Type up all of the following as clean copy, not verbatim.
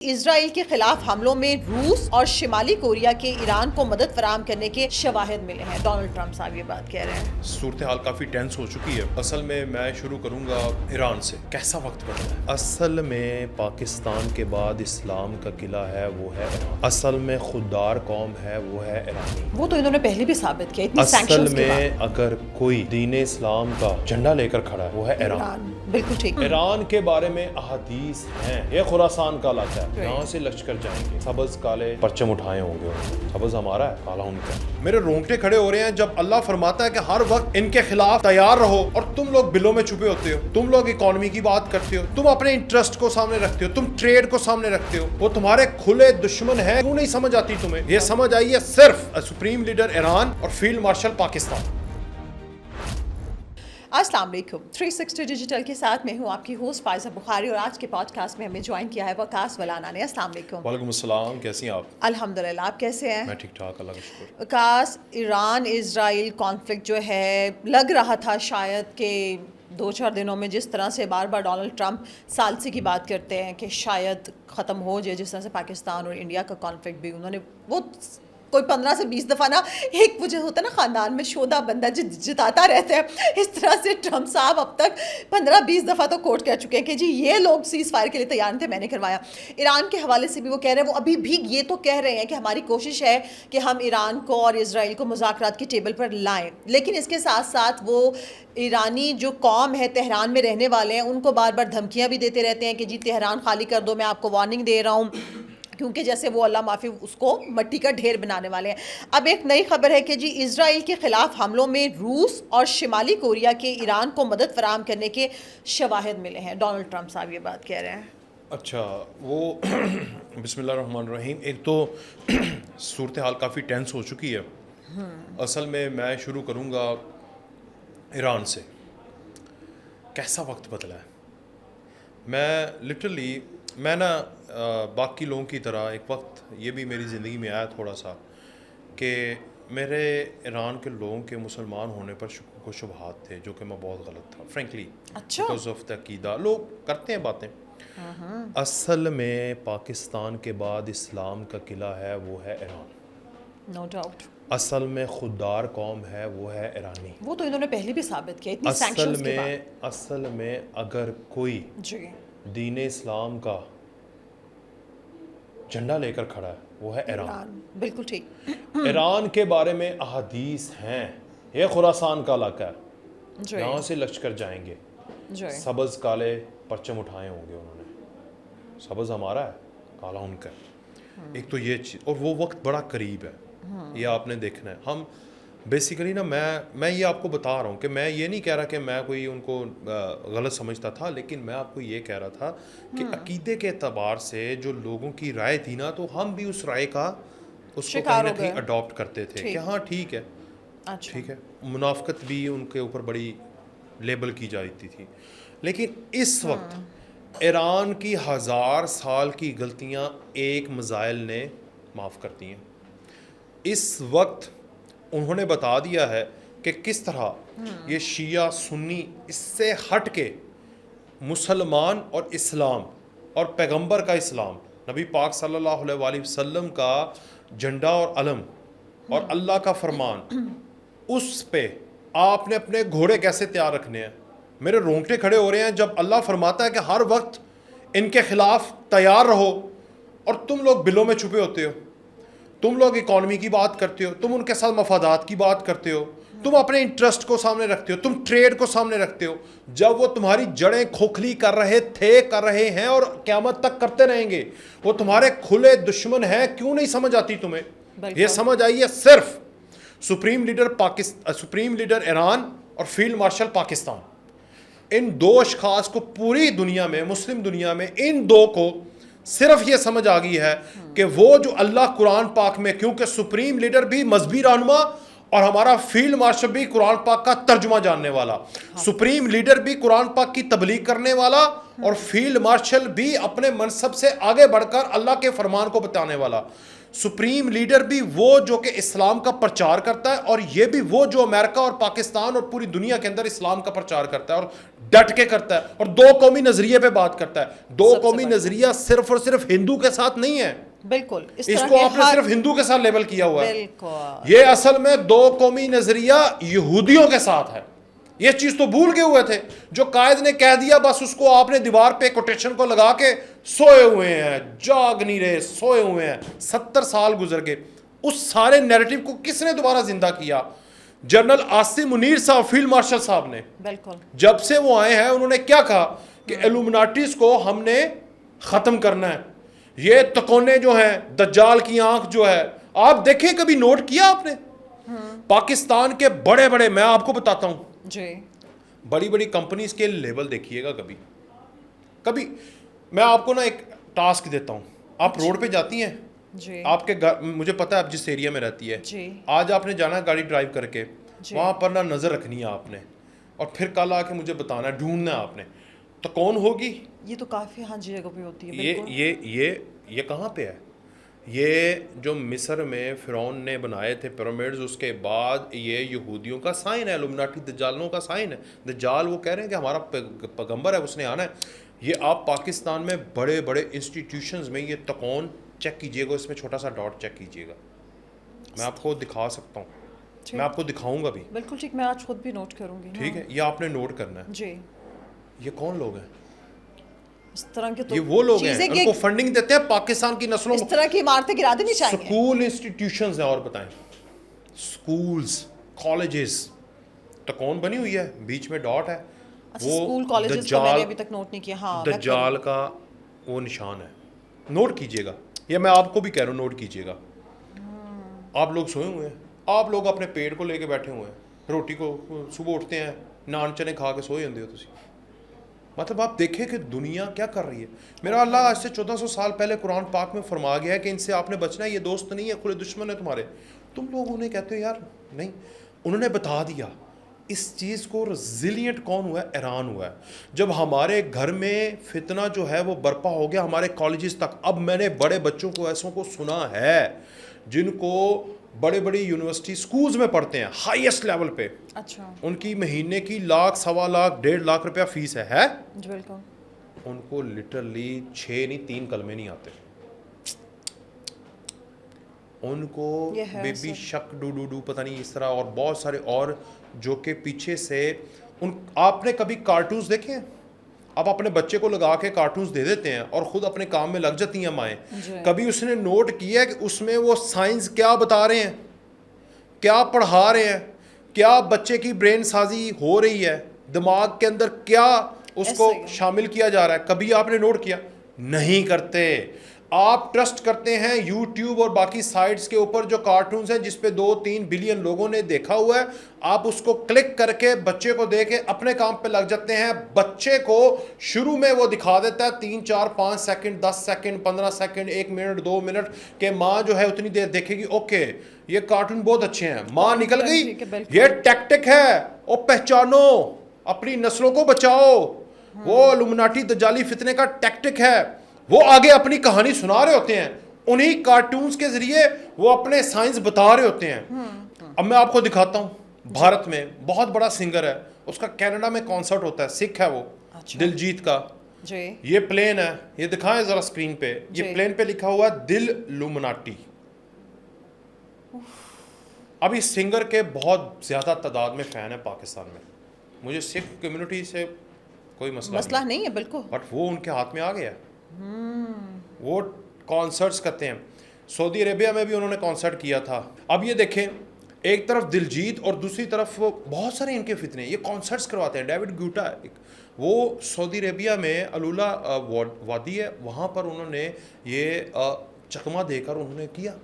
اسرائیل کے خلاف حملوں میں روس اور شمالی کوریا کے ایران کو مدد فراہم کرنے کے شواہد ملے ہیں۔ ڈونلڈ ٹرمپ صاحب یہ بات کہہ رہے ہیں۔ صورتحال کافی ٹینس ہو چکی ہے۔ اصل میں شروع کروں گا ایران سے۔ کیسا وقت بدلا ہے؟ اصل میں پاکستان کے بعد اسلام کا قلعہ ہے وہ ہے ایران۔ اصل میں خوددار قوم ہے وہ ہے ایرانی۔ وہ تو انہوں نے پہلے بھی ثابت کیا اتنی اصل سینکشنز کے میں بعد۔ اگر کوئی دین اسلام کا جھنڈا لے کر کھڑا ہے وہ ہے ایران۔ بالکل ٹھیک۔ ایران کے بارے میں احادیث ہیں، یہ خراسان کا علاقہ ہے، یہاں سے لشکر جائیں گے، سبز کالے پرچم اٹھائے ہوں گے، سبز ہمارا ہے کالا ان کا۔ میرے رونگٹے کھڑے ہو رہے ہیں جب اللہ فرماتا ہے کہ ہر وقت ان کے خلاف تیار رہو، اور تم لوگ بلوں میں چھپے ہوتے ہو، تم لوگ اکانومی کی بات کرتے ہو، تم اپنے انٹرسٹ کو سامنے رکھتے ہو، تم ٹریڈ کو سامنے رکھتے ہو، وہ تمہارے کھلے دشمن ہیں۔ کیوں نہیں سمجھ آتی تمہیں؟ یہ سمجھ آئی ہے صرف سپریم لیڈر ایران اور فیلڈ مارشل پاکستان۔ السلام علیکم، 360 ڈیجیٹل کے ساتھ میں ہوں آپ کی ہوسٹ فائزہ بخاری، اور آج کے پوڈ کاسٹ میں ہمیں جوائن کیا ہے وقاص ولانا نے۔ السلام علیکم۔ وعلیکم السلام، کیسی ہیں آپ؟ الحمدللہ، آپ کیسے ہیں؟ میں ٹھیک ٹھاک، اللہ کا شکر۔ وقاص، ایران اسرائیل کانفلکٹ جو ہے، لگ رہا تھا شاید کہ 2-4 دنوں میں جس طرح سے بار بار ڈونلڈ ٹرمپ ثالثی کی بات کرتے ہیں کہ شاید ختم ہو جائے، جس طرح سے پاکستان اور انڈیا کا کانفلکٹ بھی انہوں نے وہ کوئی 15 سے 20 دفعہ نا، ایک وجہ ہوتا ہے نا خاندان میں شودہ بندہ جتاتا رہتا ہے، اس طرح سے ٹرمپ صاحب اب تک 15-20 دفعہ تو کوٹ کر چکے ہیں کہ جی یہ لوگ سیز فائر کے لیے تیار تھے، میں نے کروایا۔ ایران کے حوالے سے بھی وہ کہہ رہے ہیں، وہ ابھی بھی یہ تو کہہ رہے ہیں کہ ہماری کوشش ہے کہ ہم ایران کو اور اسرائیل کو مذاکرات کی ٹیبل پر لائیں، لیکن اس کے ساتھ ساتھ وہ ایرانی جو قوم ہے، تہران میں رہنے والے ہیں، ان کو بار بار دھمکیاں بھی دیتے رہتے ہیں کہ جی تہران خالی کر دو، میں آپ کو وارننگ دے رہا ہوں، کیونکہ جیسے وہ اللہ معافی اس کو مٹی کا ڈھیر بنانے والے ہیں۔ اب ایک نئی خبر ہے کہ جی اسرائیل کے خلاف حملوں میں روس اور شمالی کوریا کے ایران کو مدد فراہم کرنے کے شواہد ملے ہیں۔ ڈونلڈ ٹرمپ صاحب یہ بات کہہ رہے ہیں۔ اچھا، وہ بسم اللہ الرحمن الرحیم، ایک تو صورتحال کافی ٹینس ہو چکی ہے۔ اصل میں شروع کروں گا ایران سے۔ کیسا وقت بدلا ہے؟ میں نا باقی لوگوں کی طرح ایک وقت یہ بھی میری زندگی میں آیا تھوڑا سا کہ میرے ایران کے لوگوں کے مسلمان ہونے پر شکوک و شبہات تھے، جو کہ میں بہت غلط تھا فرینکلی، بیکاز آف دا عقیدہ۔ لوگ کرتے ہیں باتیں۔ اصل میں پاکستان کے بعد اسلام کا قلعہ ہے وہ ہے ایران، نو ڈاؤٹ۔ اصل میں خوددار قوم ہے وہ ہے ایرانی۔ وہ تو انہوں نے پہلے بھی ثابت کیا اتنی سینکشنز کے بعد۔ اصل میں اگر کوئی جی دین اسلام کا جھنڈا لے کر کھڑا ہے وہ ہے ایران۔ بالکل ٹھیک۔ ایران کے بارے میں احادیث ہیں، یہ خراسان کا علاقہ ہے، یہاں سے لشکر جائیں گے، سبز کالے پرچم اٹھائے ہوں گے انہوں نے، سبز ہمارا ہے کالا ان کا۔ ایک تو یہ چیز، اور وہ وقت بڑا قریب ہے، یہ آپ نے دیکھنا ہے۔ ہم بیسیکلی نا، میں یہ آپ کو بتا رہا ہوں کہ میں یہ نہیں کہہ رہا کہ میں کوئی ان کو غلط سمجھتا تھا، لیکن میں آپ کو یہ کہہ رہا تھا کہ عقیدے کے اعتبار سے جو لوگوں کی رائے تھی نا، تو ہم بھی اس رائے کا اس کو کہیں نہ کہیں اڈاپٹ کرتے تھے کہ ہاں ٹھیک ہے، ٹھیک ہے۔ منافقت بھی ان کے اوپر بڑی لیبل کی جاتی تھی، لیکن اس وقت ایران کی 1000 سال کی غلطیاں ایک میزائل نے معاف کر دی ہیں۔ اس وقت انہوں نے بتا دیا ہے کہ کس طرح یہ شیعہ سنی اس سے ہٹ کے مسلمان اور اسلام اور پیغمبر کا اسلام، نبی پاک صلی اللہ علیہ وآلہ وسلم کا جھنڈا اور علم اور اللہ کا فرمان، اس پہ آپ نے اپنے گھوڑے کیسے تیار رکھنے ہیں۔ میرے رونگٹے کھڑے ہو رہے ہیں جب اللہ فرماتا ہے کہ ہر وقت ان کے خلاف تیار رہو، اور تم لوگ بلوں میں چھپے ہوتے ہو، تم لوگ اکانومی کی بات کرتے ہو، تم ان کے ساتھ مفادات کی بات کرتے ہو، تم اپنے انٹرسٹ کو سامنے رکھتے ہو، تم ٹریڈ کو سامنے رکھتے ہو، جب وہ تمہاری جڑیں کھوکھلی کر رہے ہیں اور قیامت تک کرتے رہیں گے، وہ تمہارے کھلے دشمن ہیں۔ کیوں نہیں سمجھ آتی تمہیں؟ یہ سمجھ آئی ہے صرف سپریم لیڈر ایران اور فیلڈ مارشل پاکستان۔ ان دو اشخاص کو پوری دنیا میں، مسلم دنیا میں، ان دو کو صرف یہ سمجھ آ گئی ہے کہ وہ جو اللہ قرآن پاک میں، کیونکہ سپریم لیڈر بھی مذہبی رہنما اور ہمارا فیلڈ مارشل بھی قرآن پاک کا ترجمہ جاننے والا، سپریم لیڈر بھی قرآن پاک کی تبلیغ کرنے والا، اور فیلڈ مارشل بھی اپنے منصب سے آگے بڑھ کر اللہ کے فرمان کو بتانے والا، سپریم لیڈر بھی وہ جو کہ اسلام کا پرچار کرتا ہے، اور یہ بھی وہ جو امریکہ اور پاکستان اور پوری دنیا کے اندر اسلام کا پرچار کرتا ہے۔ اور ڈٹ کے کرتا ہے اور دو قومی نظریے پہ بات کرتا ہے. دو قومی نظریہ صرف اور صرف ہندو کے ساتھ نہیں ہے, بالکل اس کو آپ نے صرف ہندو کے ساتھ لیبل کیا ہوا ہے. یہ اصل میں دو قومی نظریہ یہودیوں کے ساتھ ہے. یہ چیز تو بھول گئے ہوئے تھے. جو قائد نے کہہ دیا بس اس کو آپ نے دیوار پہ کوٹیشن کو لگا کے سوئے ہوئے ہیں, جاگ نہیں رہے, سوئے ہوئے ہیں. 70 سال گزر گئے. اس سارے نیریٹو کو کس نے دوبارہ زندہ کیا؟ جنرل عاصم منیر صاحب, فیلڈ مارشل صاحب نے. بالکل. جب سے وہ آئے ہیں انہوں نے کیا کہا کہ ایلومناٹیز کو ہم نے ختم کرنا ہے. یہ تکونے جو ہیں, دجال کی آنکھ جو ہے, آپ دیکھیں کبھی نوٹ کیا آپ نے پاکستان کے بڑے بڑے, میں آپ کو بتاتا ہوں جی, بڑی بڑی کمپنیز کے لیبل دیکھیے گا کبھی. میں آپ کو نا ایک ٹاسک دیتا ہوں. آپ روڈ پہ جاتی ہیں جی, آپ کے گھر, مجھے پتا ہے آپ جس ایریا میں رہتی ہے, آج آپ نے جانا ہے گاڑی ڈرائیو کر کے, وہاں پر نا نظر رکھنی ہے آپ نے, اور پھر کل آ کے مجھے بتانا ہے, ڈھونڈنا ہے آپ نے, تو کون ہوگی؟ یہ تو کافی ہاں جگہ پہ ہوتی ہے. یہ کہاں پہ ہے؟ یہ جو مصر میں فرعون نے بنائے تھے پیرامڈز, اس کے بعد یہ یہودیوں کا سائن ہے, الومناٹی دجالوں کا سائن ہے. دجال وہ کہہ رہے ہیں کہ ہمارا پیغمبر ہے, اس نے آنا ہے. یہ آپ پاکستان میں بڑے بڑے انسٹیٹیوشنز میں یہ تکون چیک کیجئے گا, اس میں چھوٹا سا ڈاٹ چیک کیجئے گا. میں آپ کو دکھا سکتا ہوں, میں آپ کو دکھاؤں گا بھی. بالکل ٹھیک, میں آج خود بھی نوٹ کروں گی. ٹھیک ہے, یہ آپ نے نوٹ کرنا ہے. جی, یہ کون لوگ ہیں؟ اس طرح کے تو یہ وہ لوگ ہیں ان کو فنڈنگ دیتے ہیں پاکستان کی نسلوں کو. اس طرح کی عمارتیں گرا دینی چاہیے. اسکول انسٹیٹیوشنز ہیں, اور بتائیں, اسکولز, کالجز, تکون بنی ہوئی ہے, بیچ میں ڈاٹ ہے. وہ اسکول کالجز کو میں نے ابھی تک نوٹ نہیں کیا. ہاں, دجال کا وہ نشان ہے, نوٹ کیجئے گا. یا میں آپ کو بھی کہہ رہا ہوں نوٹ کیجئے گا. آپ لوگ سوئے ہوئے ہیں, آپ لوگ اپنے پیٹ کو لے کے بیٹھے ہوئے ہیں, روٹی کو صبح اٹھتے ہیں نان چنے کھا کے سوئے ہوندے ہو تسی. مطلب آپ دیکھیں کہ دنیا کیا کر رہی ہے. میرا اللہ آج سے 1400 سال پہلے قرآن پاک میں فرما گیا ہے کہ ان سے آپ نے بچنا ہے, یہ دوست نہیں ہے, کھلے دشمن ہے تمہارے. تم لوگ انہیں کہتے ہو یار نہیں, انہوں نے بتا دیا. اس چیز کو ریزیلینٹ کون ہوا ہے؟ ایران ہوا ہے. جب ہمارے گھر میں فتنہ جو ہے وہ برپا ہو گیا ہمارے کالجز تک. اب میں نے بڑے بچوں کو ایسوں کو سنا ہے جن کو بڑے بڑی یونیورسٹی سکولز میں پڑھتے ہیں ہائیسٹ لیول پہ, اچھا, ان کی مہینے کی 1,00,000 سوا لاکھ 1.5 لاکھ روپیہ فیس ہے. بالکل. ان کو لٹرلی 6 نہیں 3 کلمے نہیں آتے. ان کو بے بی شک ڈو پتہ نہیں اس طرح, اور بہت سارے اور جو کہ پیچھے سے آپ نے کبھی کارٹونز دیکھے ہیں؟ آپ اپنے بچے کو لگا کے کارٹونز دے دیتے ہیں اور خود اپنے کام میں لگ جاتی ہیں مائیں. کبھی اس نے نوٹ کیا کہ اس میں وہ سائنس کیا بتا رہے ہیں, کیا پڑھا رہے ہیں, کیا بچے کی برین سازی ہو رہی ہے, دماغ کے اندر کیا اس کو شامل کیا جا رہا ہے؟ کبھی آپ نے نوٹ کیا؟ نہیں کرتے. آپ ٹرسٹ کرتے ہیں یوٹیوب اور باقی سائٹس کے اوپر جو کارٹونز ہیں جس پہ 2-3 بلین لوگوں نے دیکھا ہوا ہے, آپ اس کو کلک کر کے بچے کو دے کے اپنے کام پہ لگ جاتے ہیں. بچے کو شروع میں وہ دکھا دیتا ہے 3, 4, 5 second, 10 second, 15 second, 1 minute, 2 minute کہ ماں جو ہے اتنی دیر دیکھے گی, اوکے یہ کارٹون بہت اچھے ہیں, ماں نکل گئی. یہ ٹیکٹک ہے, او پہچانو, اپنی نسلوں کو بچاؤ. وہ الومناٹی دجالی فتنے کا ٹیکٹک ہے. وہ آگے اپنی کہانی سنا رہے ہوتے ہیں, انہی کارٹونز کے ذریعے وہ اپنے سائنس بتا رہے ہوتے ہیں. اب میں آپ کو دکھاتا ہوں, بھارت میں بہت بڑا سنگر ہے, اس کا کینیڈا میں کانسرٹ ہوتا ہے, سکھ ہے وہ, دلجیت کا. یہ پلین ہے, یہ دکھائیں ذرا اسکرین پہ, یہ پلین پہ لکھا ہوا ہے دل لومناٹی. اب اس سنگر کے بہت زیادہ تعداد میں فین ہے پاکستان میں. مجھے سکھ کمیونٹی سے کوئی مسئلہ نہیں ہے بالکل, بٹ وہ ان کے ہاتھ میں آ گیا. وہ کانسرٹس کرتے ہیں. سعودی عربیہ میں بھی انہوں نے کانسرٹ کیا تھا. اب یہ دیکھیں, ایک طرف دلجیت اور دوسری طرف وہ بہت سارے ان کے فتنے, یہ کانسرٹس کرواتے ہیں. ڈیوڈ گیوٹا وہ سعودی عربیہ میں الولا وادی ہے, وہاں پر انہوں نے یہ چکمہ دے کر انہوں نے کیا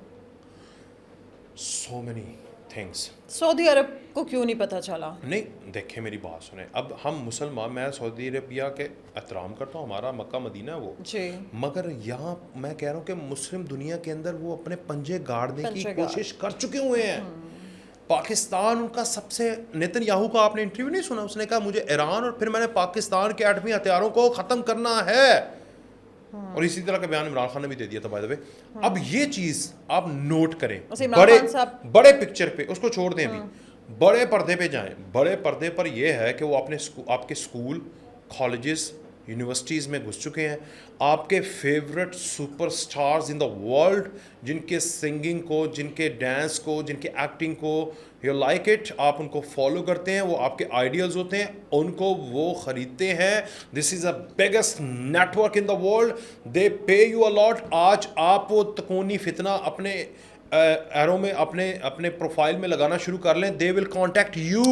سو مینی تھنگس. سعودی عرب کو کیوں نہیں پتہ چلا؟ نہیں دیکھیں میری بات سنیں, اب ہم مسلمان, میں سعودی عربیہ کے احترام کرتا ہوں, ہمارا مکہ مدینہ ہے وہ, مگر یہاں میں کہہ رہا ہوں کہ مسلم دنیا کے اندر وہ اپنے پنجے گاڑنے کی کوشش کر چکے ہوئے ہیں. پاکستان ان کا سب سے, نیتن یاہو کا آپ نے انٹرویو نہیں سنا, اس نے کہا مجھے ایران اور پھر میں نے پاکستان کے ایٹمی ہتھیاروں کو ختم کرنا ہے, اور اسی طرح کا بیان عمران خان نے بھی دے دیا تھا بائی دا وے. اب یہ چیز آپ نوٹ کریں بڑے پکچر پہ, اس کو چھوڑ دیں ابھی, بڑے پردے پہ جائیں. بڑے پردے پر یہ ہے کہ وہ آپ کے اسکول, کالجز, یونیورسٹیز میں گھس چکے ہیں. آپ کے favourite super stars in the world, جن کے سنگنگ کو, جن کے ڈانس کو, جن کے ایکٹنگ کو یو لائک اٹ, آپ ان کو فالو کرتے ہیں, وہ آپ کے آئیڈیلز ہوتے ہیں, ان کو وہ خریدتے ہیں. This is a biggest network in the world, they pay you a lot. آج آپ وہ تکونی فتنہ اپنے ایرو میں اپنے پروفائل میں لگانا شروع کر لیں. They will contact you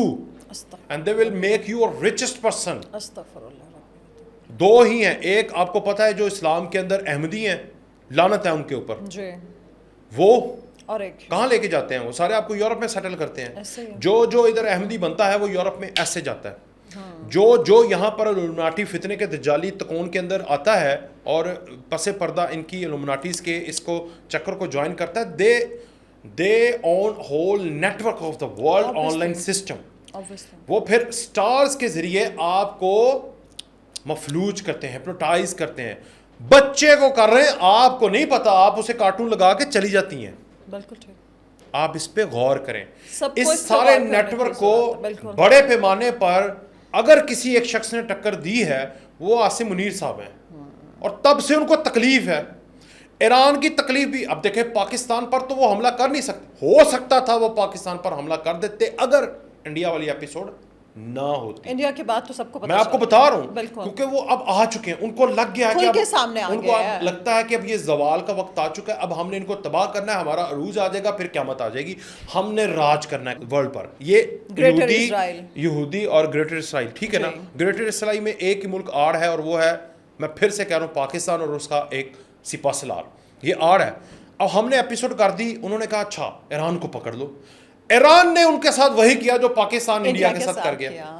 and they will make you a richest person. دو ہی ہیں, ایک آپ کو پتا ہے جو اسلام کے اندر احمدی ہیں, لعنت ہے ان کے اوپر, وہ اور ایک کہاں لے کے جاتے ہیں, وہ سارے آپ کو یورپ میں سیٹل کرتے ہیں. جو ادھر احمدی بنتا ہے وہ یورپ میں ایسے جاتا ہے. جو یہاں پر الومناٹی فتنے کے دجالی تکون کے اندر آتا ہے اور پس پردہ ان کی الومناٹیز کے اس کو چکر کو جوائن کرتا ہے, they own whole network of the world online system. وہ پھر سٹارز کے ذریعے آپ کو مفلوج کرتے ہیں, ہپنوٹائز کرتے ہیں. بچے کو کر رہے ہیں, آپ کو نہیں پتا, آپ اسے کارٹون لگا کے چلی جاتی ہیں. بالکل ٹھیک. آپ اس پہ غور کریں. اس سارے نیٹ ورک کو بڑے پیمانے پر اگر کسی ایک شخص نے ٹکر دی ہے وہ عاصم منیر صاحب ہیں, اور تب سے ان کو تکلیف ہے. ایران کی تکلیف بھی, اب دیکھیں پاکستان پر تو وہ حملہ کر نہیں سکتے, ہو سکتا تھا وہ پاکستان پر حملہ کر دیتے اگر انڈیا والی ایپیسوڈ نہ ہوتی. انڈیا کے بعد تو سب کو میں آپ کو بتا رہا ہوں کیونکہ وہ اب آ چکے ہیں, ان کو لگ گیا ہے کہ ان کو اب لگتا ہے کہ اب یہ زوال کا وقت آ چکا ہے, اب ہم نے ان کو تباہ کرنا ہے, ہمارا عروج آ جائے گا, پھر قیامت آ جائے گی, ہم نے راج کرنا ہے ورلڈ پر. یہ یہودی اور گریٹر اسرائیل, ٹھیک ہے نا. گریٹر اسرائیل میں ایک ہی ملک آڑ ہے, اور وہ ہے, میں پھر سے کہہ رہا ہوں, پاکستان اور اس کا ایک سپاہ سالار, یہ آڑ ہے. اب ہم نے ایپیسوڈ کر دی, انہوں نے کہا اچھا ایران کو پکڑ لو. ایران نے ان کے ساتھ وہی کیا جو پاکستان انڈیا کے ساتھ کر گیا.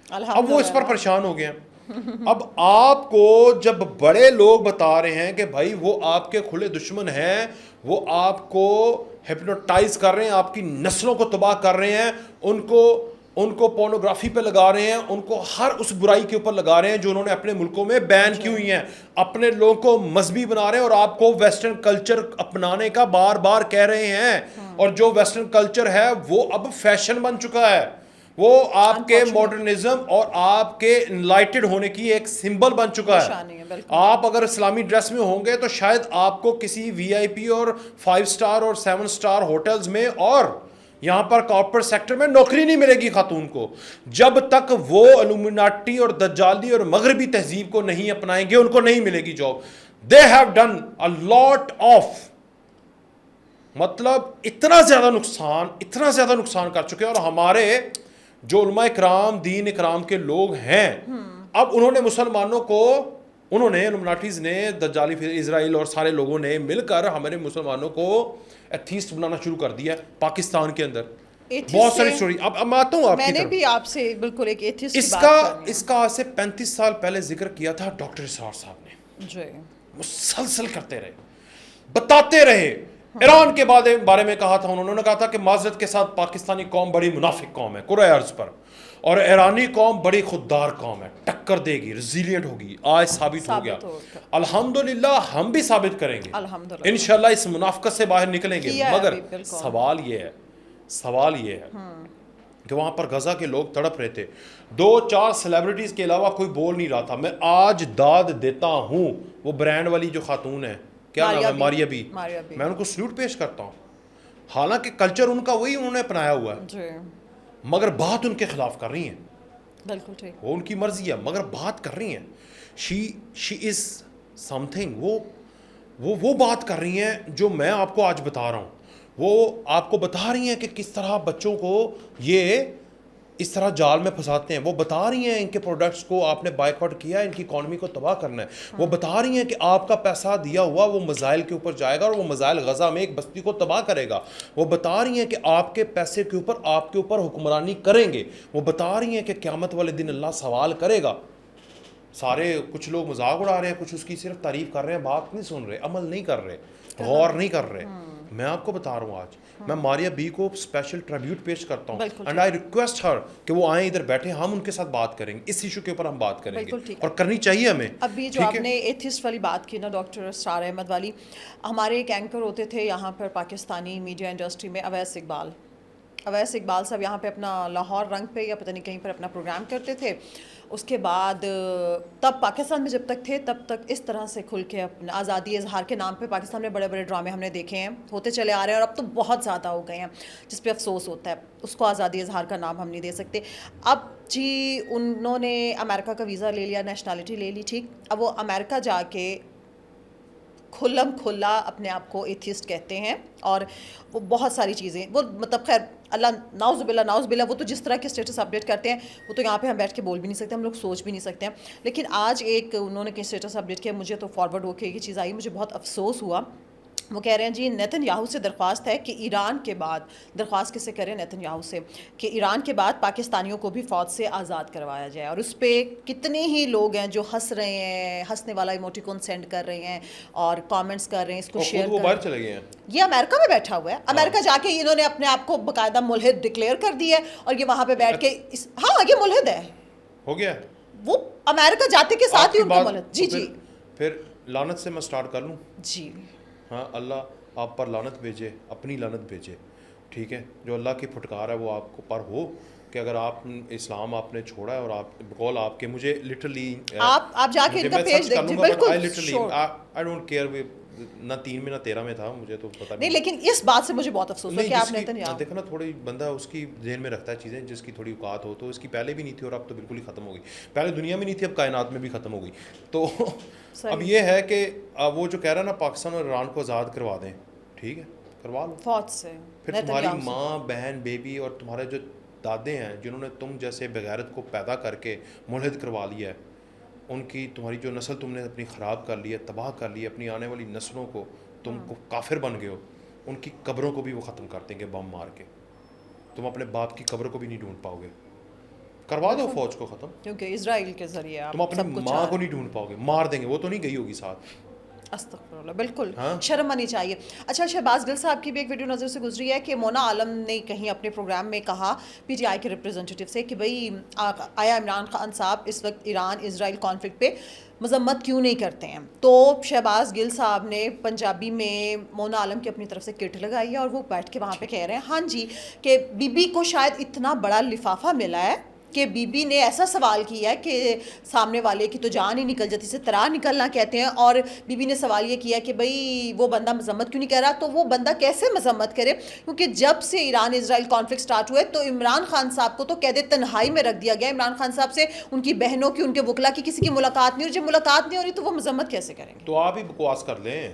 اب وہ اس پر پریشان ہو گئے ہیں. اب آپ کو جب بڑے لوگ بتا رہے ہیں کہ بھائی وہ آپ کے کھلے دشمن ہیں, وہ آپ کو ہپنوٹائز کر رہے ہیں, آپ کی نسلوں کو تباہ کر رہے ہیں, ان کو پورنوگرافی پہ لگا رہے ہیں, ان کو ہر اس برائی کے اوپر لگا رہے ہیں جو انہوں نے اپنے ملکوں میں بین کی ہوئی ہیں, اپنے لوگوں کو مذہبی بنا رہے ہیں, اور آپ کو ویسٹرن کلچر اپنانے کا بار بار کہہ رہے ہیں. اور جو ویسٹرن کلچر ہے وہ اب فیشن بن چکا ہے, وہ آپ کے ماڈرنزم اور آپ کے انلائٹڈ ہونے کی ایک سمبل بن چکا ہے. آپ اگر اسلامی ڈریس میں ہوں گے تو شاید آپ کو کسی وی آئی پی اور 5 اسٹار اور 7 اسٹار ہوٹلز میں اور یہاں پر کارپوریٹ سیکٹر میں نوکری نہیں ملے گی خاتون کو, جب تک وہ الومناٹی اور دجالی اور مغربی تہذیب کو نہیں اپنائیں گے, ان کو نہیں ملے گی job. They have done a lot of, مطلب اتنا زیادہ نقصان کر چکے ہیں. اور ہمارے جو علماء اکرام, دین اکرام کے لوگ ہیں, اب انہوں نے مسلمانوں کو, انہوں نے الومناٹیز نے, دجالی اسرائیل اور سارے لوگوں نے مل کر ہمارے مسلمانوں کو ایتھیسٹ بنانا شروع کر دیا پاکستان کے اندر. بہت ساری اسٹوری, اب میں آتا ہوں آپ کی طرف. میں نے بھی آپ سے بالکل ایک ایتھیسٹ کی بات کرنی ہے. اس کا آج سے 35 سال پہلے ذکر کیا تھا ڈاکٹر اسرار صاحب نے, جی مسلسل کرتے رہے, بتاتے رہے. ایران کے بارے میں کہا تھا, انہوں نے کہا تھا کہ معذرت کے ساتھ پاکستانی قوم بڑی منافق قوم ہے کرۂ ارض پر, اور ایرانی قوم بڑی خوددار قوم ہے, ٹکر دے گی, ریزیلینٹ ہوگی. آج ثابت ہو گیا, الحمدللہ ہم بھی ثابت کریں گے انشاءاللہ, اس منافقت سے باہر نکلیں گے. مگر سوال یہ ہے کہ وہاں پر غزہ کے لوگ تڑپ رہے تھے, 2-4 سیلیبریٹیز کے علاوہ کوئی بول نہیں رہا تھا. میں آج داد دیتا ہوں وہ برانڈ والی جو خاتون ہے, کیا نام ہے, ماریا بی, میں ان کو سلوٹ پیش کرتا ہوں. حالانکہ کلچر ان کا وہی انہوں نے اپنایا ہوا ہے, مگر بات ان کے خلاف کر رہی ہیں. بالکل ٹھیک, وہ ان کی مرضی ہے, مگر بات کر رہی ہیں. شی از سم تھنگ, وہ بات کر رہی ہیں جو میں آپ کو آج بتا رہا ہوں. وہ آپ کو بتا رہی ہیں کہ کس طرح بچوں کو یہ اس طرح جال میں پھنساتے ہیں. وہ بتا رہی ہیں ان کے پروڈکٹس کو آپ نے بائیکاٹ کیا ہے, ان کی اکانومی کو تباہ کرنا ہے. وہ بتا رہی ہیں کہ آپ کا پیسہ دیا ہوا وہ میزائل کے اوپر جائے گا, اور وہ میزائل غزہ میں ایک بستی کو تباہ کرے گا. وہ بتا رہی ہیں کہ آپ کے پیسے کے اوپر آپ کے اوپر حکمرانی کریں گے. وہ بتا رہی ہیں کہ قیامت والے دن اللہ سوال کرے گا. سارے کچھ لوگ مذاق اڑا رہے ہیں, کچھ اس کی صرف تعریف کر رہے ہیں, بات نہیں سن رہے, عمل نہیں کر رہے, غور نہیں کر رہے. میں آپ کو بتا رہا ہوں آج میں ماریا بی کو اسپیشل ٹریبیوٹ پیش کرتا ہوں, اینڈ آئی ریکویسٹ ہر کہ وہ آئیں ادھر بیٹھیں, ہم ان کے ساتھ بات کریں گے, اس ایشو کے اوپر ہم بات کریں گے, اور کرنی چاہیے ہمیں. ابھی جو آپ نے ایتھسٹ والی بات کی نا, ڈاکٹر اسرار احمد والی, ہمارے ایک اینکر ہوتے تھے یہاں پر پاکستانی میڈیا انڈسٹری میں, اویس اقبال, اویس اقبال صاحب یہاں پہ اپنا لاہور رنگ پہ یا پتہ نہیں کہیں پر اپنا پروگرام کرتے تھے. اس کے بعد تب پاکستان میں جب تک تھے تب تک اس طرح سے کھل کے اپنا آزادی اظہار کے نام پہ پاکستان میں بڑے بڑے ڈرامے ہم نے دیکھے ہیں, ہوتے چلے آ رہے ہیں, اور اب تو بہت زیادہ ہو گئے ہیں جس پہ افسوس ہوتا ہے. اس کو آزادی اظہار کا نام ہم نہیں دے سکتے. اب جی انہوں نے امریکہ کا ویزا لے لیا, نیشنلٹی لے لی, ٹھیک. اب وہ امریکہ جا کے کھلم کھلا اپنے آپ کو ایتھیسٹ کہتے ہیں, اور وہ بہت ساری چیزیں وہ مطلب خیر اللہ ناؤز باللہ وہ تو جس طرح کے اسٹیٹس اپڈیٹ کرتے ہیں وہ تو یہاں پہ ہم بیٹھ کے بول بھی نہیں سکتے, ہم لوگ سوچ بھی نہیں سکتے ہیں. لیکن آج ایک انہوں نے اسٹیٹس اپڈیٹ کیا, مجھے تو فارورڈ ہو کے یہ چیز آئی, مجھے بہت افسوس ہوا. وہ کہہ رہے ہیں جی نیتن یاہو سے درخواست ہے کہ ایران کے بعد, درخواست کسے کریں نیتن یاہو سے, کہ ایران کے بعد پاکستانیوں کو بھی فوج سے آزاد کروایا جائے. اور اس پہ کتنے ہی لوگ ہیں جو ہنس رہے ہیں, ہنسنے والا ایموٹیکون سینڈ کر رہے ہیں اور کامنٹس کر رہے ہیں, اس کو شیئر کر باہر چلے گئے ہیں. یہ امریکہ میں بیٹھا ہوا ہے, امریکہ جا کے انہوں نے اپنے آپ کو باقاعدہ ملحد ڈکلیئر کر دیا ہے, اور یہ وہاں پہ بیٹھ کے ہاں یہ ملحد ہے, ہو گیا وہ امریکہ جاتے کے ساتھ ہی ان کا ملحد. جی جی پھر لعنت سے میں سٹارٹ کر لوں. جی ہاں اللہ آپ پر لعنت بھیجے, اپنی لعنت بھیجے, ٹھیک ہے. جو اللہ کی پھٹکار ہے وہ آپ کو پر ہو کہ اگر آپ اسلام آپ نے چھوڑا ہے, اور آپ بقول آپ کے مجھے لٹرلی آپ جا کے ان کا پیج دیکھیں بالکل. آئی ڈونٹ کیئر, نہ 3 میں نہ 13 میں تھا, مجھے تو پتا نہیں, لیکن اس بات سے مجھے بہت افسوس ہے کہ آپ نے دیکھو نا تھوڑی بندہ اس کی ذہن میں رکھتا ہے چیزیں جس کی تھوڑی اوقات ہو, تو اس کی پہلے بھی نہیں تھی اور اب تو بالکل ہی ختم ہو گئی. پہلے دنیا میں نہیں تھی, اب کائنات میں بھی ختم ہو گئی. تو اب یہ ہے کہ وہ جو کہہ رہا ہے نا پاکستان اور ایران کو آزاد کروا دیں, ٹھیک ہے کروا لو فوج سے. پھر تمہاری ماں بہن بیبی اور تمہارے جو دادے ہیں جنہوں نے تم جیسے بغیرت کو پیدا کر کے ملحد کروا لیا ہے, ان کی تمہاری جو نسل تم نے اپنی خراب کر لی ہے, تباہ کر لی ہے, اپنی آنے والی نسلوں کو تم کو کافر بن گئے ہو, ان کی قبروں کو بھی وہ ختم کر دیں گے بم مار کے. تم اپنے باپ کی قبر کو بھی نہیں ڈھونڈ پاؤ گے. کروا دو فوج کو ختم, کیونکہ اسرائیل کے ذریعے تم اپنی ماں کو نہیں ڈھونڈ پاؤ گے, مار دیں گے, وہ تو نہیں گئی ہوگی ساتھ. استغفر اللہ, بالکل شرم آنی چاہیے. اچھا شہباز گل صاحب کی بھی ایک ویڈیو نظر سے گزری ہے کہ مونا عالم نے کہیں اپنے پروگرام میں کہا پی ٹی آئی کے ریپرزینٹیو سے کہ بھئی آیا عمران خان صاحب اس وقت ایران اسرائیل کانفلکٹ پہ مذمت کیوں نہیں کرتے ہیں. تو شہباز گل صاحب نے پنجابی میں مونا عالم کی اپنی طرف سے کٹ لگائی ہے, اور وہ بیٹھ کے وہاں پہ کہہ رہے ہیں ہاں جی کہ بی بی کو شاید اتنا بڑا لفافہ ملا ہے کہ بی بی نے ایسا سوال کیا ہے کہ سامنے والے کی تو جان ہی نکل جاتی, سے طرح نکلنا کہتے ہیں, اور بی بی نے سوال یہ کیا کہ بھئی وہ بندہ مذمت کیوں نہیں کر رہا. تو وہ بندہ کیسے مذمت کرے, کیونکہ جب سے ایران اسرائیل کانفلکٹ سٹارٹ ہوئے تو عمران خان صاحب کو تو قید تنہائی میں رکھ دیا گیا. عمران خان صاحب سے ان کی بہنوں کی, ان کے وکلا کی کسی کی ملاقات نہیں, اور جب ملاقات نہیں ہو رہی تو وہ مذمت کیسے کریں گے. تو آپ ہی بکواس کر لیں,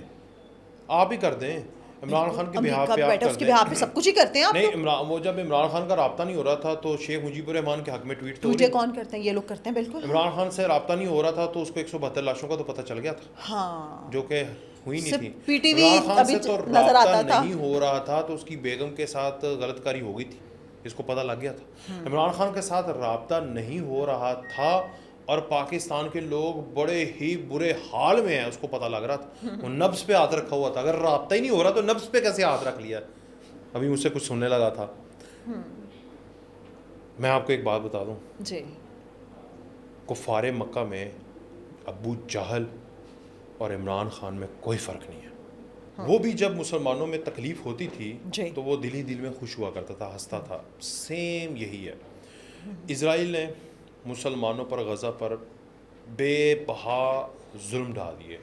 آپ ہی کر دیں. عمران خان کے بہاف پہ آپ اس کے بہاف پہ سب کچھ ہی کرتے ہیں آپ. نہیں وہ جب عمران خان کا رابطہ نہیں ہو رہا تھا تو شیخ مجیب الرحمان کے حق میں ٹویٹ کون کرتے ہیں, یہ لوگ کرتے ہیں. بالکل عمران خان سے رابطہ نہیں ہو رہا تھا تو اس کو 172 لاشوں کا تو پتہ چل گیا تھا, ہاں جو کہ ہوئی نہیں تھی. P T V Imran Khan سے تو رابطہ نہیں تھا. ہو رہا تھا تو اس کی بیگم کے ساتھ غلط کاری ہو گئی تھی, اس کو پتہ لگ گیا تھا. عمران خان کے ساتھ رابطہ نہیں ہو رہا تھا اور پاکستان کے لوگ بڑے ہی برے حال میں ہیں, اس کو پتہ لگ رہا تھا. وہ نبض پہ ہاتھ رکھا ہوا تھا, اگر رابطہ ہی نہیں ہو رہا تو نبض پہ کیسے ہاتھ رکھ لیا. ابھی مجھ سے کچھ سننے لگا تھا. میں آپ کو ایک بات بتا دوں جی, کفار مکہ میں ابو جہل اور عمران خان میں کوئی فرق نہیں ہے. وہ بھی جب مسلمانوں میں تکلیف ہوتی تھی تو وہ دل ہی دل میں خوش ہوا کرتا تھا, ہنستا تھا. سیم یہی ہے. اسرائیل نے مسلمانوں پر غزہ پر بے بہا ظلم ڈال دیے.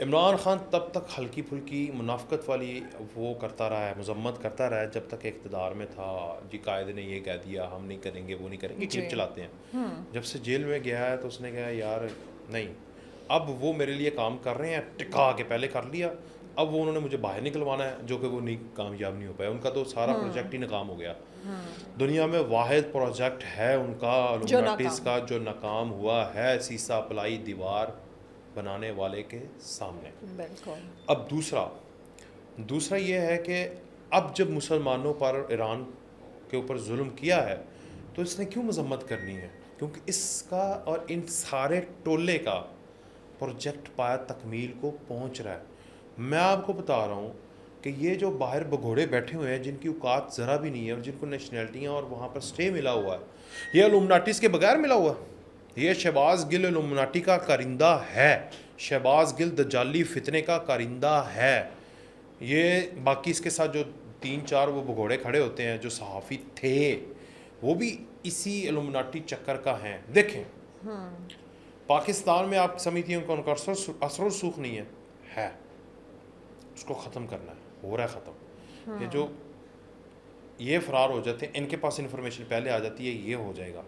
عمران خان تب تک ہلکی پھلکی منافقت والی وہ کرتا رہا ہے, مذمت کرتا رہا ہے جب تک اقتدار میں تھا. جی قائد نے یہ کہہ دیا, ہم نہیں کریں گے, وہ نہیں کریں گے, کلپ چلاتے ہیں. جب سے جیل میں گیا ہے تو اس نے کہا یار نہیں, اب وہ میرے لیے کام کر رہے ہیں, ٹکا کے پہلے کر لیا, اب وہ انہوں نے مجھے باہر نکلوانا ہے, جو کہ وہ نہیں کامیاب نہیں ہو پایا. ان کا تو سارا پروجیکٹ ہی ناکام ہو گیا. دنیا میں واحد پروجیکٹ ہے ان کا الومناٹیز کا جو ناکام ہوا ہے, سیسا پلائی دیوار بنانے والے کے سامنے. اب دوسرا یہ ہے کہ اب جب مسلمانوں پر ایران کے اوپر ظلم کیا ہے تو اس نے کیوں مذمت کرنی ہے, کیونکہ اس کا اور ان سارے ٹولے کا پروجیکٹ پایا تکمیل کو پہنچ رہا ہے. میں آپ کو بتا رہا ہوں کہ یہ جو باہر بگھوڑے بیٹھے ہوئے ہیں جن کی اوقات ذرا بھی نہیں ہے اور جن کو نیشنلٹیاں اور وہاں پر سٹے ملا ہوا ہے, یہ الومناٹیز کے بغیر ملا ہوا ہے. یہ شہباز گل الومناٹی کا کارندہ ہے, شہباز گل دجالی فتنے کا کارندہ ہے. یہ باقی اس کے ساتھ جو 3-4 وہ بھگوڑے کھڑے ہوتے ہیں جو صحافی تھے وہ بھی اسی الومناٹی چکر کا ہیں. دیکھیں پاکستان میں آپ سمجھتی ہیں ان کا اثر و رسوخ نہیں ہے, اس کو ختم کرنا ہے, ہو رہا ہے ختم. یہ جو یہ فرار ہو جاتے ہیں ان کے پاس انفارمیشن پہلے آ جاتی ہے یہ ہو جائے گا.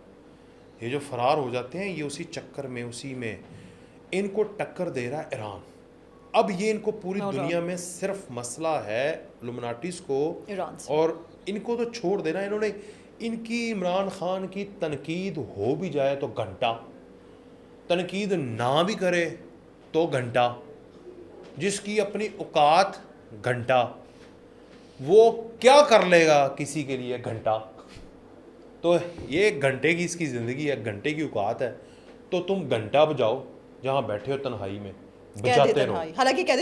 یہ جو فرار ہو جاتے ہیں یہ اسی چکر میں اسی میں ان کو ٹکر دے رہا ہے ایران. اب یہ ان کو پوری دنیا میں صرف مسئلہ ہے لومناٹیز کو ایران سے, اور ان کو تو چھوڑ دینا. انہوں نے ان کی عمران خان کی تنقید ہو بھی جائے تو گھنٹہ, تنقید نہ بھی کرے تو گھنٹہ, جس کی اپنی اوقات گھنٹہ, وہ کیا کر لے گا کسی کے لیے گھنٹہ. تو یہ ایک گھنٹے کی اس کی زندگی ہے, گھنٹے کی اوقات ہے, تو تم گھنٹہ بجاؤ جہاں بیٹھے ہو تنہائی میں بجاتے رہو.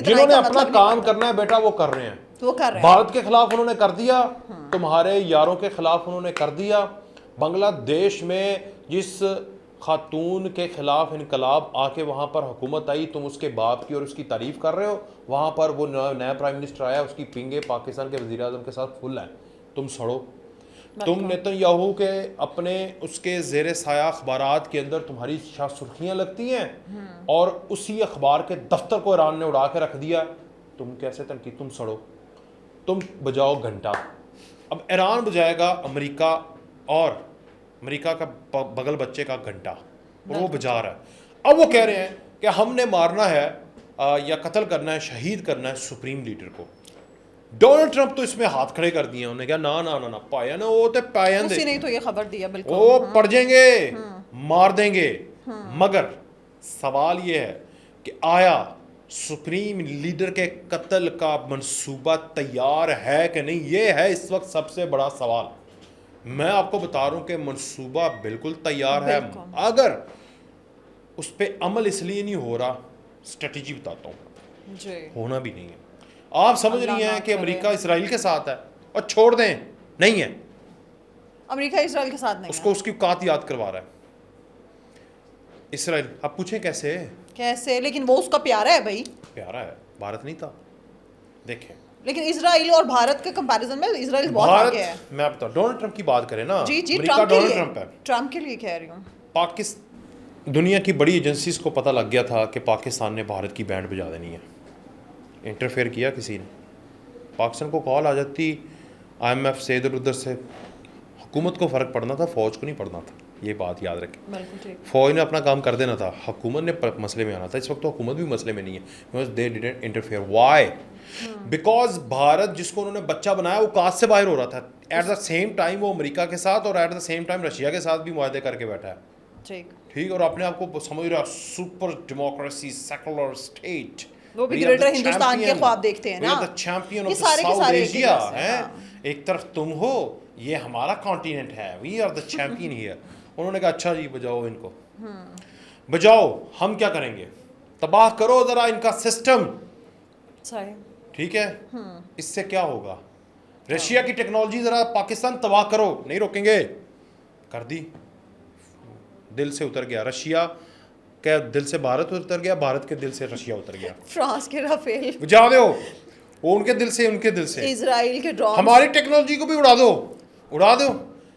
جنہوں نے اپنا کام کرنا ہے بیٹا وہ کر رہے ہیں. بھارت کے خلاف انہوں نے کر دیا, تمہارے یاروں کے خلاف انہوں نے کر دیا. بنگلہ دیش میں جس خاتون کے خلاف انقلاب آ کے وہاں پر حکومت آئی, تم اس کے باپ کی اور اس کی تعریف کر رہے ہو. وہاں پر وہ نیا پرائم منسٹر آیا, اس کی پنگے پاکستان کے وزیر اعظم کے ساتھ فل ہیں. تم سڑو. تم نیتن یاہو کے اپنے اس کے زیر سایہ اخبارات کے اندر تمہاری سرخیاں لگتی ہیں, اور اسی اخبار کے دفتر کو ایران نے اڑا کے رکھ دیا. تم کیسے تنقید, تم سڑو, تم بجاؤ گھنٹہ. اب ایران بجائے گا امریکہ اور امریکہ کا بغل بچے کا گھنٹہ, اور وہ بجا رہا ہے. اب وہ کہہ رہے ہیں کہ ہم نے مارنا ہے یا قتل کرنا ہے, شہید کرنا ہے سپریم لیڈر کو. ڈونلڈ ٹرمپ تو اس میں ہاتھ کھڑے کر دیے, انہوں نے کہا نا پایا نا, وہ تو پایا اسی نے تو یہ خبر دیا, بالکل وہ پڑ جائیں گے, مار دیں گے. مگر سوال یہ ہے کہ آیا سپریم لیڈر کے قتل کا منصوبہ تیار ہے کہ نہیں, یہ ہے اس وقت سب سے بڑا سوال. میں آپ کو بتا رہا ہوں کہ منصوبہ بالکل تیار ہے, اگر اس پہ عمل اس لیے نہیں ہو رہا, اسٹریٹجی بتاتا ہوں, ہونا بھی نہیں ہے. آپ سمجھ رہی ہیں کہ امریکہ اسرائیل کے ساتھ ہے, اور چھوڑ دیں, نہیں ہے. امریکہ اسرائیل کے ساتھ نہیں, اس کو اس کی اوقات یاد کروا رہا ہے اسرائیل. آپ پوچھیں کیسے, لیکن وہ اس کا پیارا ہے بھائی, پیارا ہے, بھارت نہیں تھا. دیکھیں لیکن اسرائیل اور بھارت کے کمپیریزن میں اسرائیل بہت آگے ہے. میں بتاؤں, ڈونلڈ ٹرمپ کی بات کریں نا, جی امریکہ ڈونلڈ ٹرمپ ہے, ٹرمپ کے لیے کہہ رہی ہوں. دنیا کی بڑی ایجنسیز کو پتہ لگ گیا تھا کہ پاکستان نے بھارت کی بینڈ بجا دینی ہے. انٹرفیئر کیا کسی نے, پاکستان کو کال آ جاتی IMF سے, ادھر ادھر سے. حکومت کو فرق پڑنا تھا, فوج کو نہیں پڑنا تھا, یہ بات یاد رکھیں. فوج نے اپنا کام کر دینا تھا, حکومت نے مسئلے میں آنا تھا. اس وقت تو حکومت بھی مسئلے میں نہیں ہے. They didn't interfere. Why? Because Bharat جس کو انہوں نے بچہ بنایا وہ کاس سے باہر ہو رہا تھا. ایٹ دا سیم ٹائم وہ امریکہ کے ساتھ اور at the same time Russia کے ساتھ بھی معاہدے کر کے بیٹھا ہے. ٹھیک, اور اپنے آپ کو سمجھ رہا سپر ڈیموکریسی سیکولر اسٹیٹ, وہ بھی گریٹر ہندوستان کے خواب دیکھتے ہیں نا, چیمپئن آف ساؤتھ ایشیا ہیں. ایک طرف تم ہو, یہ ہمارا کانٹیننٹ ہے, we are the champion here. انہوں نے کہا اچھا جی بجاؤ ان کو, بجاؤ, ہم کیا کریں گے, تباہ کرو ذرا ان کا سسٹم. ٹھیک ہے, اس سے کیا ہوگا, رشیا کی ٹیکنالوجی ذرا پاکستان تباہ کرو, نہیں روکیں گے. کر دی, دل سے اتر گیا رشیا کے دل سے بھارت اتر گیا, بھارت کے دل سے رشیا اتر گیا. فرانس کے رافیل بجا دو, وہ ان کے دل سے, ان کے دل سے. اسرائیل کے ڈرون, ہماری ٹیکنالوجی کو بھی اڑا دو, اڑا دو.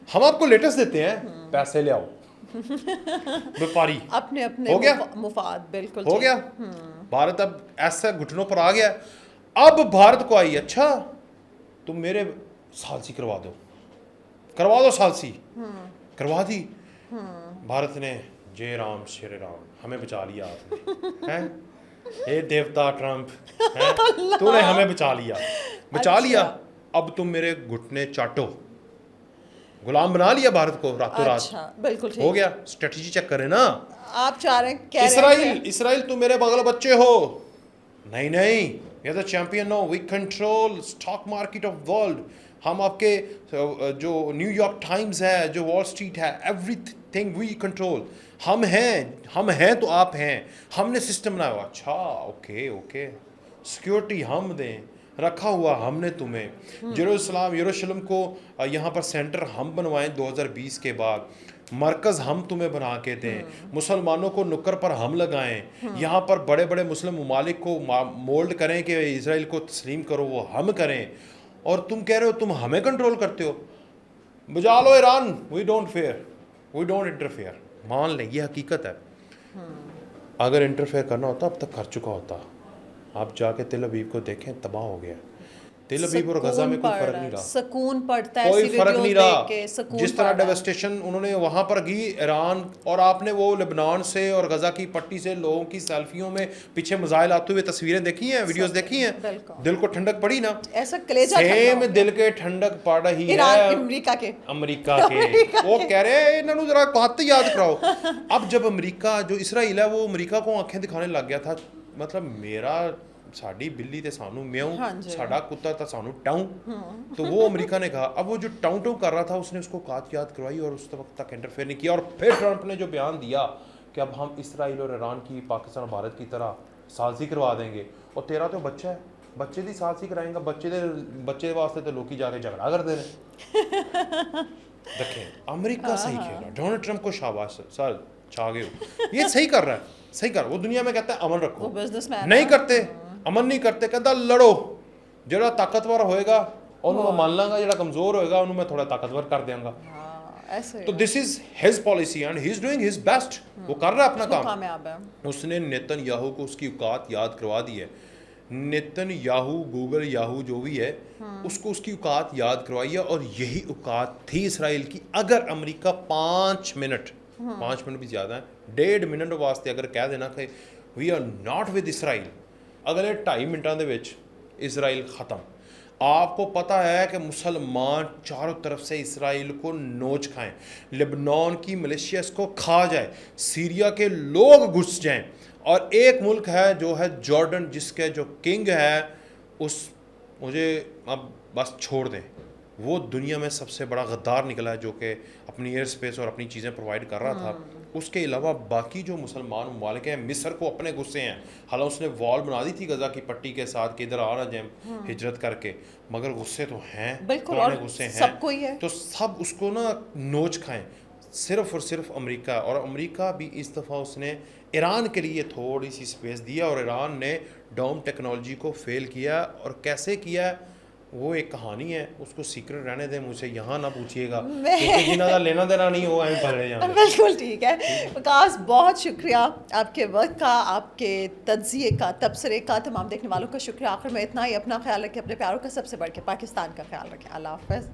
ہم آپ کو لیٹسٹ دیتے ہیں, پیسے لے آؤ. ویپاری اپنے اپنے ہو گیا مفاد, بالکل ہو گیا. بھارت اب ایسا گھٹنوں پر آ گیا. اب بھارت کو آئی, اچھا تم میرے ثالثی کروا دو ثالثی, کروا دی. بھارت نے جے رام شری رام, ہمیں بچا لیا آپ نے, اے دیوتا ٹرمپ, تو نے ہمیں بچا لیا. اب تم میرے گھٹنے چاٹو. غلام بنا لیا بھارت کو راتوں رات. بالکل ہو گیا, اسٹریٹجی چیک کریں نا. آپ چاہ رہے ہیں اسرائیل تم میرے بغل بچے ہو, نہیں, we are the champion no, we control stock market of world. ہم آپ کے جو نیو یارک ٹائمز ہے, جو وال اسٹریٹ ہے, ایوری تھنگ وی کنٹرول. ہم ہیں تو آپ ہیں, ہم نے سسٹم بنایا ہوا. اچھا اوکے, سیکورٹی ہم دیں, رکھا ہوا ہم نے تمہیں. یروشلم کو یہاں پر سینٹر ہم بنوائیں 2020 کے بعد, مرکز ہم تمہیں بنا کے دیں, مسلمانوں کو نکر پر ہم لگائیں, یہاں پر بڑے بڑے مسلم ممالک کو مولڈ کریں کہ اسرائیل کو تسلیم کرو, وہ ہم کریں. اور تم کہہ رہے ہو تم ہمیں کنٹرول کرتے ہو. بجا لو ایران, وی ڈونٹ انٹرفیئر. مان لیں یہ حقیقت ہے. اگر انٹرفیئر کرنا ہوتا اب تک کر چکا ہوتا. آپ جا کے تل ابیب کو دیکھیں, تباہ ہو گیا. تل ابیب اور غزہ میں کوئی فرق نہیں رہا, سکون پڑتا ہے, کوئی فرق نہیں رہا. جس طرح ڈیوسٹیشن انہوں نے وہاں پر کی ایران, اور آپ نے وہ لبنان سے اور غزہ کی پٹی سے لوگوں کی سیلفیوں میں پیچھے میزائل آتے ہوئے تصویریں دیکھی ہیں, ویڈیوز دیکھی ہیں, دل کو ٹھنڈک پڑی نا. ایسا کلیجہ سیم دل کے ٹھنڈک پڑ رہی ہے امریکہ کے. وہ کہہ رہے ہیں انہوں نے ذرا بات یاد کراؤ. اب جب امریکہ جو اسرائیل ہے وہ امریکہ کو آنکھیں دکھانے لگ گیا تھا, مطلب میرا ساڑی بلی تے سانو میاؤں, ساڑا کتا تا سانو ٹاؤں, تو وہ امریکہ نے کہا. اب وہ جو ٹاؤں ٹاؤں کر رہا تھا اس نے اس کو بات یاد کروائی اور اس وقت تک انٹرفیئر نہیں کیا. اور پھر ٹرمپ نے جو بیان دیا کہ اب ہم اسرائیل اور ایران کی پاکستان اور بھارت کی طرح سازی کروا دیں گے, اور تیرا تو بچہ ہے, بچے دی سازی کرائیں گا, بچے واسطے تو لوکی جا کے جھگڑا کر دے رہے. دیکھیں امریکہ صحیح کھیلا, ڈونلڈ ٹرمپ کو شاباش سر, چھا گئے ہو, یہ صحیح کر رہا ہے, صحیح کر. وہ دنیا میں کہتا ہے امن رکھو, نہیں کرتے, امن نہیں کرتے, کہتا لڑو, جڑا طاقتور ہوئے گا انہوں میں مان لاں گا, جڑا کمزور ہوئے گا انہوں میں تھوڑا طاقتور کر دیں گا. تو this is his policy and he is doing his best. وہ کر رہا ہے اپنا کام. اس نے نیتن یاہو کو اس کی اوقات یاد کروا دی ہے. نیتن یاہو, گوگل یاہو جو بھی ہے, اس کو اس کی اوقات یاد کروائی ہے, اور یہی اوقات تھی اسرائیل کی. اگر امریکہ 5 منٹ بھی زیادہ ہیں, 1.5 منٹ واسطے اگر کہہ دینا کہ وی آر ناٹ ود اسرائیل, اگلے 2.5 منٹاں دے وچ اسرائیل ختم. آپ کو پتہ ہے کہ مسلمان چاروں طرف سے اسرائیل کو نوچ کھائیں, لبنان کی ملیشیا اس کو کھا جائے, سیریا کے لوگ گھس جائیں, اور ایک ملک ہے جو ہے جارڈن, جس کے جو کنگ ہے اس مجھے اب بس چھوڑ دیں, وہ دنیا میں سب سے بڑا غدار نکلا ہے جو کہ اپنی ایئر سپیس اور اپنی چیزیں پرووائڈ کر رہا تھا. اس کے علاوہ باقی جو مسلمان ممالک ہیں, مصر کو اپنے غصے ہیں, حالانکہ اس نے وال بنا دی تھی غزہ کی پٹی کے ساتھ کہ ادھر آ نہ جائیں ہجرت کر کے, مگر غصے تو ہیں, پرانے غصے ہیں, تو سب اس کو نا نوچ کھائیں. صرف اور صرف امریکہ, اور امریکہ بھی اس دفعہ اس نے ایران کے لیے تھوڑی سی سپیس دیا, اور ایران نے ڈوم ٹیکنالوجی کو فیل کیا. اور کیسے کیا وہ ایک کہانی ہے, اس کو سیکرٹ رہنے دیں, مجھ سے یہاں نہ پوچھیے گا, کیونکہ جنہوں کا لینا دینا نہیں ہو پڑے جانا. بالکل ٹھیک ہے وقاص, بہت شکریہ آپ کے وقت کا, آپ کے تجزیے کا, تبصرے کا. تمام دیکھنے والوں کا شکریہ. آخر میں اتنا ہی, اپنا خیال رکھیں, اپنے پیاروں کا سب سے بڑھ کے پاکستان کا خیال رکھیں. اللہ حافظ.